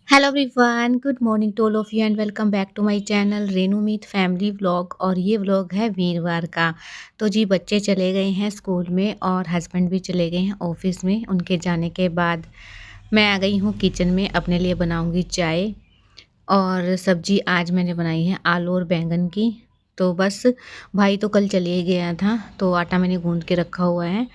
Hello everyone, good morning to all of you and welcome back to my channel Renu Meet family vlog. और ये vlog है वीरवार का। तो जी बच्चे चले गए हैं स्कूल में और हस्बैंड भी चले गए हैं ऑफिस में। उनके जाने के बाद मैं आ गई हूँ किचन में, अपने लिए बनाऊँगी चाय। और सब्जी आज मैंने बनाई है आलू और बैंगन की। तो बस भाई तो कल चले ही गया था, तो आटा मैंने गूंद के रखा हुआ है।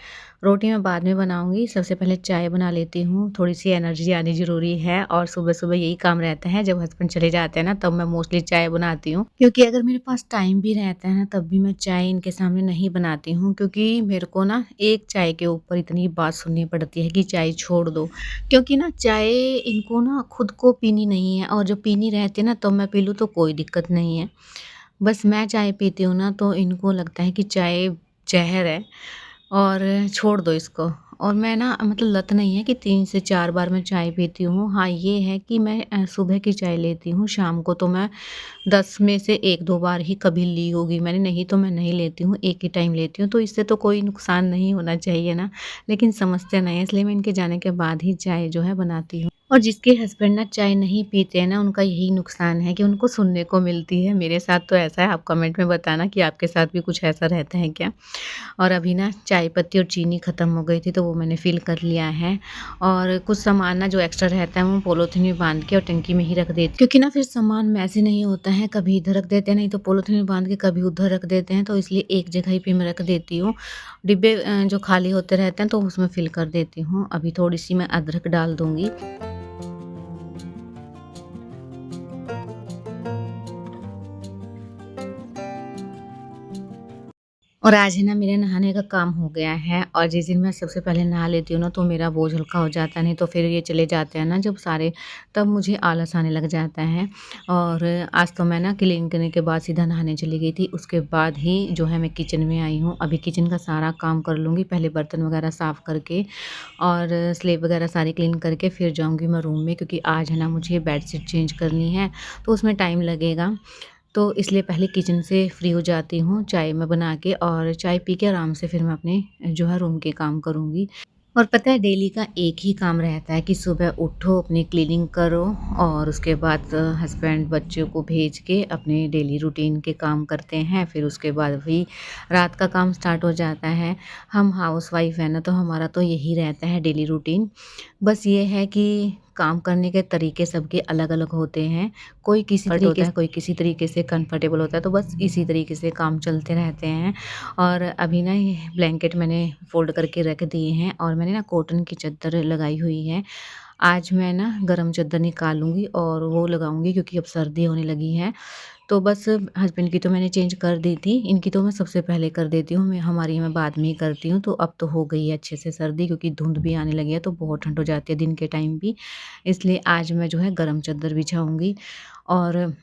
रोटी मैं बाद में बनाऊंगी, सबसे पहले चाय बना लेती हूँ। थोड़ी सी एनर्जी आनी ज़रूरी है और सुबह सुबह यही काम रहता है। जब हस्बैंड चले जाते हैं ना तब मैं मोस्टली चाय बनाती हूँ, क्योंकि अगर मेरे पास टाइम भी रहता है ना तब भी मैं चाय इनके सामने नहीं बनाती हूँ, क्योंकि मेरे को ना एक चाय के ऊपर इतनी बात सुननी पड़ती है कि चाय छोड़ दो। क्योंकि ना चाय इनको ना खुद को पीनी नहीं है, और जब पीनी रहती है ना तब मैं पी लूँ तो कोई दिक्कत नहीं है। बस मैं चाय पीती हूँ ना तो इनको लगता है कि चाय ज़हर है और छोड़ दो इसको। और मैं ना मतलब लत नहीं है कि 3 से 4 बार मैं चाय पीती हूँ। हाँ, ये है कि मैं सुबह की चाय लेती हूँ, शाम को तो मैं 10 में से 1-2 बार ही कभी ली होगी मैंने, नहीं तो मैं नहीं लेती हूँ, एक ही टाइम लेती हूँ। तो इससे तो कोई नुकसान नहीं होना चाहिए ना, लेकिन समझते नहीं हैं, इसलिए मैं इनके जाने के बाद ही चाय जो है बनाती हूँ। और जिसके हस्बैंड ना चाय नहीं पीते हैं ना, उनका यही नुकसान है कि उनको सुनने को मिलती है। मेरे साथ तो ऐसा है, आप कमेंट में बताना कि आपके साथ भी कुछ ऐसा रहता है क्या? और अभी ना चाय पत्ती और चीनी ख़त्म हो गई थी तो वो मैंने फ़िल कर लिया है। और कुछ सामान ना जो एक्स्ट्रा रहता है वो पॉलीथीन में बांध के और टंकी में ही रख देती, क्योंकि ना फिर सामान मैसे नहीं होता है, कभी इधर रख देते हैं, नहीं तो पॉलीथीन में बांध के कभी उधर रख देते हैं, तो इसलिए एक जगह ही पे मैं रख देती हूँ। डिब्बे जो खाली होते रहते हैं तो उसमें फ़िल कर देती हूँ। अभी थोड़ी सी मैं अदरक डाल दूँगी। और आज है ना मेरे नहाने का काम हो गया है, और जिस दिन मैं सबसे पहले नहा लेती हूँ ना तो मेरा बोझ हल्का हो जाता है, नहीं तो फिर ये चले जाते हैं ना जब सारे, तब मुझे आलस आने लग जाता है। और आज तो मैं ना क्लीन करने के बाद सीधा नहाने चली गई थी, उसके बाद ही जो है मैं किचन में आई हूँ। अभी किचन का सारा काम कर लूँगी, पहले बर्तन वगैरह साफ़ करके और स्लेब वगैरह सारी क्लीन करके फिर जाऊँगी मैं रूम में, क्योंकि आज है ना मुझे बेडशीट चेंज करनी है तो उसमें टाइम लगेगा। तो इसलिए पहले किचन से फ्री हो जाती हूँ, चाय मैं बना के, और चाय पी के आराम से फिर मैं अपने जो है रूम के काम करूँगी। और पता है डेली का एक ही काम रहता है कि सुबह उठो, अपनी क्लीनिंग करो, और उसके बाद हस्बैंड बच्चों को भेज के अपने डेली रूटीन के काम करते हैं। फिर उसके बाद भी रात का काम स्टार्ट हो जाता है। हम हाउसवाइफ है ना तो हमारा तो यही रहता है डेली रूटीन। बस ये है कि काम करने के तरीके सबके अलग-अलग होते हैं। कोई किसी तरीके से कोई किसी तरीके से कंफर्टेबल होता है, तो बस इसी तरीके से काम चलते रहते हैं। और अभी ना ये ब्लैंकेट मैंने फ़ोल्ड करके रख दिए हैं और मैंने ना कॉटन की चद्दर लगाई हुई है। आज मैं ना गरम चद्दर निकालूँगी और वो लगाऊँगी, क्योंकि अब सर्दी होने लगी है। तो बस हस्बैंड की तो मैंने चेंज कर दी थी, इनकी तो मैं सबसे पहले कर देती हूँ, हमारी मैं बाद में ही करती हूँ। तो अब तो हो गई है अच्छे से सर्दी, क्योंकि धुंध भी आने लगी है तो बहुत ठंड हो जाती है दिन के टाइम भी। इसलिए आज मैं जो है गरम चद्दर बिछाऊँगी। और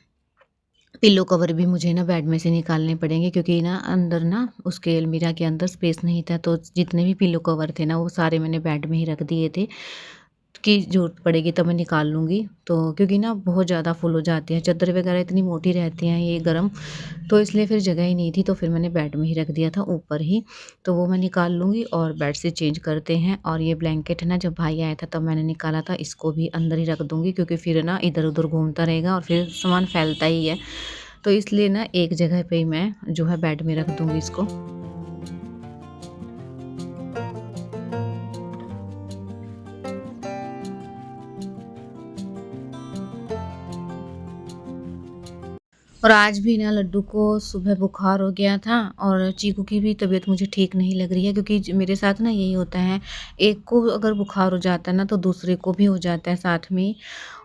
पिल्लो कवर भी मुझे ना बेड में से निकालने पड़ेंगे, क्योंकि ना अंदर ना उसके अलमीरा के अंदर स्पेस नहीं था, तो जितने भी पिल्लो कवर थे ना वो सारे मैंने बेड में ही रख दिए थे कि ज़रूरत पड़ेगी तब मैं निकाल लूँगी। तो क्योंकि ना बहुत ज़्यादा फुल हो जाती हैं चादर वगैरह, इतनी मोटी रहती हैं ये गरम, तो इसलिए फिर जगह ही नहीं थी, तो फिर मैंने बेड में ही रख दिया था ऊपर ही। तो वो मैं निकाल लूँगी और बेड से चेंज करते हैं। और ये ब्लैंकेट है ना, जब भाई आया था तब मैंने निकाला था, इसको भी अंदर ही रख दूँगी, क्योंकि फिर ना इधर-उधर घूमता रहेगा और फिर सामान फैलता ही है। तो इसलिए ना एक जगह पे ही मैं जो है बेड में रख दूँगी इसको। और आज भी ना लड्डू को सुबह बुखार हो गया था, और चीकू की भी तबीयत मुझे ठीक नहीं लग रही है, क्योंकि मेरे साथ ना यही होता है, एक को अगर बुखार हो जाता है ना तो दूसरे को भी हो जाता है साथ में ही।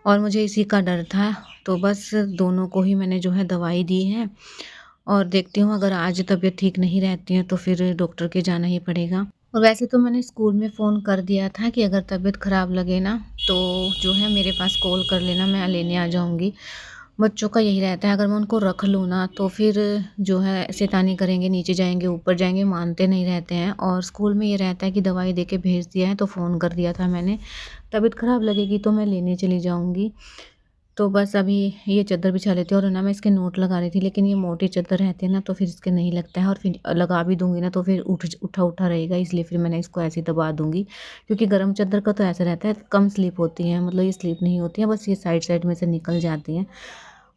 और मुझे इसी का डर था, तो बस दोनों को ही मैंने जो है दवाई दी है। और देखती हूँ अगर आज तबीयत ठीक नहीं रहती है तो फिर डॉक्टर के जाना ही पड़ेगा। और वैसे तो मैंने स्कूल में फ़ोन कर दिया था कि अगर तबीयत ख़राब लगे ना तो जो है मेरे पास कॉल कर लेना, मैं लेने आ जाऊँगी। बच्चों का यही रहता है, अगर मैं उनको रख लूँ ना तो फिर जो है शैतानी करेंगे, नीचे जाएँगे, ऊपर जाएँगे, मानते नहीं रहते हैं। और स्कूल में ये रहता है कि दवाई दे के भेज दिया है तो फ़ोन कर दिया था मैंने, तबीयत ख़राब लगेगी तो मैं लेने चली जाऊँगी। तो बस अभी ये चद्दर बिछा लेती हूँ और ना मैं इसके नोट लगा रही थी, लेकिन ये मोटे चद्दर रहते हैं ना तो फिर इसके नहीं लगता है, और फिर लगा भी दूँगी ना तो फिर उठा रहेगा, इसलिए फिर मैंने इसको ऐसे ही दबा दूँगी। क्योंकि गरम चद्दर का तो ऐसा रहता है, कम स्लिप होती है, मतलब ये स्लिप नहीं होती है, बस ये साइड-साइड में से निकल जाती हैं।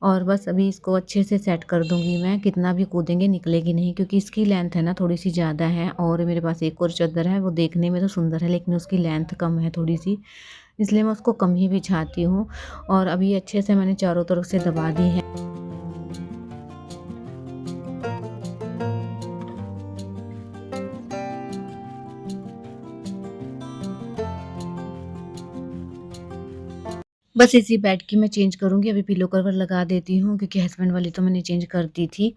और बस अभी इसको अच्छे से सेट कर दूँगी मैं, कितना भी कूदेंगे निकलेगी नहीं, क्योंकि इसकी लेंथ है ना थोड़ी-सी ज़्यादा है, और मेरे पास एक और चद्दर है, वो देखने में तो सुंदर है लेकिन उसकी लेंथ कम है थोड़ी-सी, इसलिए मैं उसको कम ही बिछाती हूँ। और अभी अच्छे से मैंने चारों तरफ से दबा दी है। बस इसी बेड की मैं चेंज करूँगी, अभी पिलो कवर लगा देती हूँ क्योंकि हस्बैंड वाली तो मैंने चेंज कर दी थी।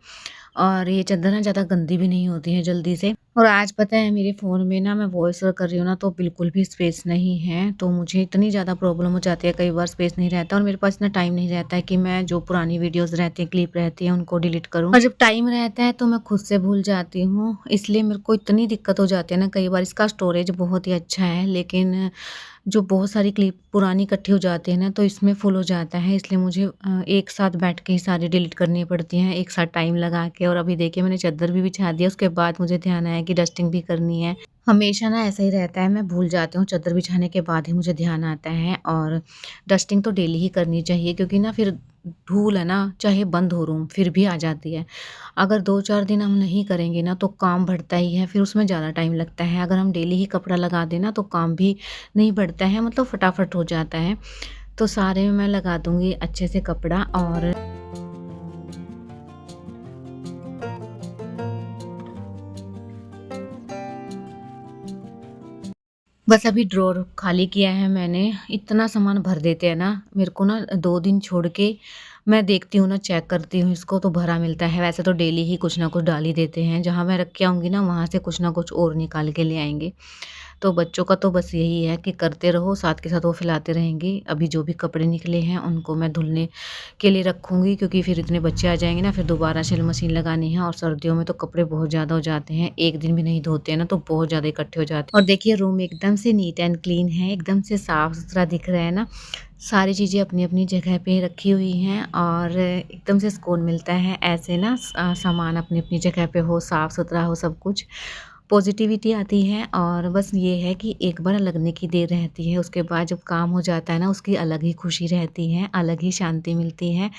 और ये चादर ना ज़्यादा गंदी भी नहीं होती है जल्दी से। और आज पता है मेरे फ़ोन में ना मैं वॉइस ओवर कर रही हूँ ना तो बिल्कुल भी स्पेस नहीं है, तो मुझे इतनी ज़्यादा प्रॉब्लम हो जाती है, कई बार स्पेस नहीं रहता और मेरे पास इतना टाइम नहीं रहता है कि मैं जो पुरानी वीडियोज़ रहती हैं, क्लिप रहती हैं उनको डिलीट करूँ। और जब टाइम रहता है तो मैं खुद से भूल जाती हूँ, इसलिए मेरे को इतनी दिक्कत हो जाती है ना कई बार। इसका स्टोरेज बहुत ही अच्छा है, लेकिन जो बहुत सारी क्लिप पुरानी इकट्ठी हो जाती है ना तो इसमें फुल हो जाता है, इसलिए मुझे एक साथ बैठ के ही सारी डिलीट करनी पड़ती हैं, एक साथ टाइम लगा के। और अभी देखिए मैंने चादर भी बिछा दिया, उसके बाद मुझे ध्यान आया कि डस्टिंग भी करनी है। हमेशा ना ऐसा ही रहता है, मैं भूल जाती हूँ, चादर बिछाने के बाद ही मुझे ध्यान आता है। और डस्टिंग तो डेली ही करनी चाहिए, क्योंकि ना फिर धूल है ना, चाहे बंद हो रूम फिर भी आ जाती है। अगर 2-4 दिन हम नहीं करेंगे ना तो काम बढ़ता ही है, फिर उसमें ज़्यादा टाइम लगता है। अगर हम डेली ही कपड़ा लगा दें ना तो काम भी नहीं बढ़ता है, मतलब फटाफट हो जाता है। तो सारे में मैं लगा दूँगी अच्छे से कपड़ा। और बस अभी ड्रॉर खाली किया है मैंने, इतना सामान भर देते हैं ना, मेरे को ना 2 दिन छोड़ के मैं देखती हूँ ना, चेक करती हूँ इसको तो भरा मिलता है। वैसे तो डेली ही कुछ ना कुछ डाल ही देते हैं, जहाँ मैं रख के आऊँगी ना वहाँ से कुछ ना कुछ और निकाल के ले आएँगे। तो बच्चों का तो बस यही है कि करते रहो, साथ के साथ वो फैलाते रहेंगे। अभी जो भी कपड़े निकले हैं उनको मैं धुलने के लिए रखूँगी, क्योंकि फिर इतने बच्चे आ जाएँगे ना, फिर दोबारा सिल मशीन लगानी है। और सर्दियों में तो कपड़े बहुत ज़्यादा हो जाते हैं, एक दिन भी नहीं धोते हैं ना तो बहुत ज़्यादा इकट्ठे हो जाते हैं। और देखिए रूम एकदम से नीट एंड क्लीन है, एकदम से साफ-सुथरा दिख रहा है ना। सारी चीज़ें अपनी-अपनी जगह पे रखी हुई हैं और एकदम से सुकून मिलता है ऐसे ना, सामान अपनी-अपनी जगह पे हो, साफ-सुथरा हो सब कुछ। पॉज़िटिविटी आती है। और बस ये है कि एक बार लगने की देर रहती है, उसके बाद जब काम हो जाता है ना उसकी अलग ही खुशी रहती है, अलग ही शांति मिलती है।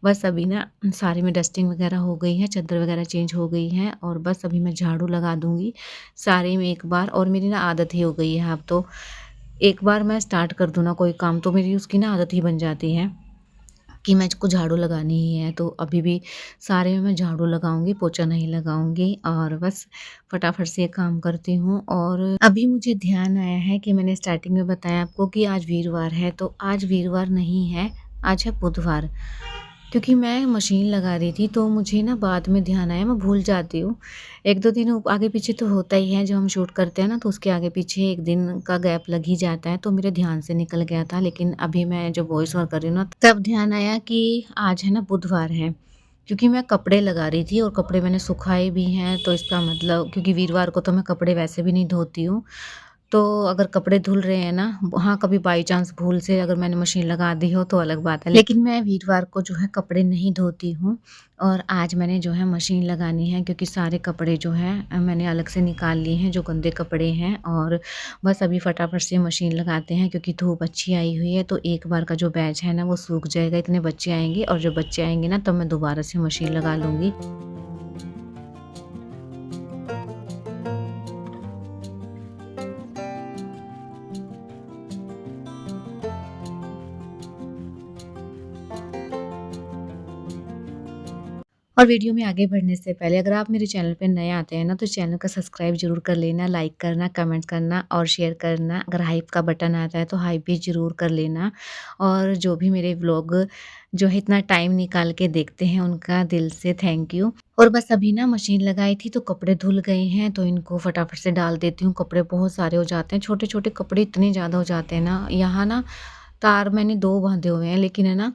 बस अभी ना सारे में डस्टिंग वग़ैरह हो गई है, चादर वग़ैरह चेंज हो गई है, और बस अभी मैं झाड़ू लगा दूँगी सारे में एक बार। और मेरी ना आदत ही हो गई है अब तो, एक बार मैं स्टार्ट कर दूँ ना कोई काम तो मेरी उसकी ना आदत ही बन जाती है कि मैं इसको झाड़ू लगानी ही है। तो अभी भी सारे में मैं झाड़ू लगाऊँगी, पोछा नहीं लगाऊँगी, और बस फटाफट से ये काम करती हूँ। और अभी मुझे ध्यान आया है कि मैंने स्टार्टिंग में बताया आपको कि आज वीरवार है, तो आज वीरवार नहीं है, आज है बुधवार। क्योंकि मैं मशीन लगा रही थी तो मुझे ना बाद में ध्यान आया, मैं भूल जाती हूँ। 1-2 दिन आगे पीछे तो होता ही है, जब हम शूट करते हैं ना तो उसके आगे पीछे 1 दिन का गैप लग ही जाता है, तो मेरे ध्यान से निकल गया था। लेकिन अभी मैं जब वॉइस ओवर कर रही हूँ ना तब ध्यान आया कि आज है ना बुधवार है। क्योंकि मैं कपड़े लगा रही थी और कपड़े मैंने सुखाए भी हैं, तो इसका मतलब, क्योंकि वीरवार को तो मैं कपड़े वैसे भी नहीं धोती हूँ। तो अगर कपड़े धुल रहे हैं ना, हाँ, कभी बाई चांस भूल से अगर मैंने मशीन लगा दी हो तो अलग बात है। लेकिन मैं वीरवार को जो है कपड़े नहीं धोती हूँ, और आज मैंने जो है मशीन लगानी है, क्योंकि सारे कपड़े जो हैं मैंने अलग से निकाल लिए हैं जो गंदे कपड़े हैं। और बस अभी फटाफट से मशीन लगाते हैं, क्योंकि धूप अच्छी आई हुई है तो एक बार का जो बैच है ना वो सूख जाएगा, इतने बच्चे आएँगे, और जब बच्चे आएँगे ना तब मैं दोबारा से मशीन लगा लूँगी। और वीडियो में आगे बढ़ने से पहले अगर आप मेरे चैनल पे नए आते हैं ना तो चैनल को सब्सक्राइब ज़रूर कर लेना, लाइक करना, कमेंट करना और शेयर करना। अगर हाइप का बटन आता है तो हाइप भी ज़रूर कर लेना। और जो भी मेरे व्लॉग जो है इतना टाइम निकाल के देखते हैं उनका दिल से थैंक यू। और बस अभी ना मशीन लगाई थी तो कपड़े धुल गए हैं, तो इनको फटाफट से डाल देती हूँ। कपड़े बहुत सारे हो जाते हैं, छोटे-छोटे कपड़े इतने ज़्यादा हो जाते हैं ना, यहाँ ना तार मैंने 2 बाँधे हुए हैं, लेकिन है ना,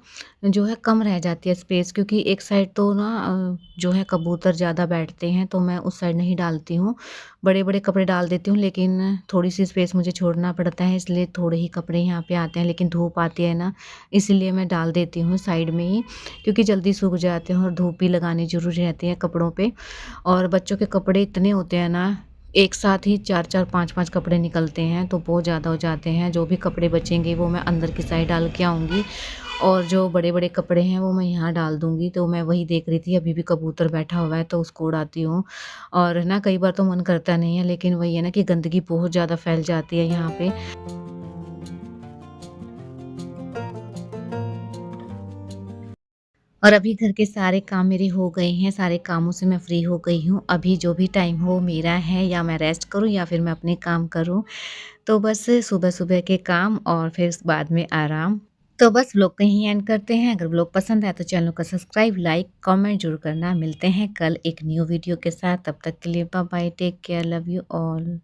जो है कम रह जाती है स्पेस, क्योंकि एक साइड तो ना जो है कबूतर ज़्यादा बैठते हैं, तो मैं उस साइड नहीं डालती हूँ। बड़े-बड़े कपड़े डाल देती हूँ, लेकिन थोड़ी-सी स्पेस मुझे छोड़ना पड़ता है, इसलिए थोड़े ही कपड़े यहाँ पे आते हैं, लेकिन धूप आती है ना, इसीलिए मैं डाल देती हूँ साइड में ही, क्योंकि जल्दी सूख जाते हैं और धूप भी लगानी ज़रूरी रहती है कपड़ों पे। और बच्चों के कपड़े इतने होते हैं ना, एक साथ ही 4-4 5-5 कपड़े निकलते हैं, तो बहुत ज़्यादा हो जाते हैं। जो भी कपड़े बचेंगे वो मैं अंदर की साइड डाल के आऊँगी, और जो बड़े-बड़े कपड़े हैं वो मैं यहाँ डाल दूँगी। तो मैं वही देख रही थी, अभी भी कबूतर बैठा हुआ है तो उसको उड़ाती हूँ। और ना कई बार तो मन करता नहीं है, लेकिन वही है ना कि गंदगी बहुत ज़्यादा फैल जाती है यहाँ पे। और अभी घर के सारे काम मेरे हो गए हैं, सारे कामों से मैं फ्री हो गई हूँ। अभी जो भी टाइम हो मेरा है, या मैं रेस्ट करूँ या फिर मैं अपने काम करूँ। तो बस सुबह-सुबह के काम और फिर बाद में आराम। तो बस व्लॉग को यहीं एंड करते हैं। अगर व्लॉग पसंद आया तो चैनल को सब्सक्राइब, लाइक, कमेंट ज़रूर करना। मिलते हैं कल एक न्यू वीडियो के साथ। तब तक के लिए bye bye, take care, love you all.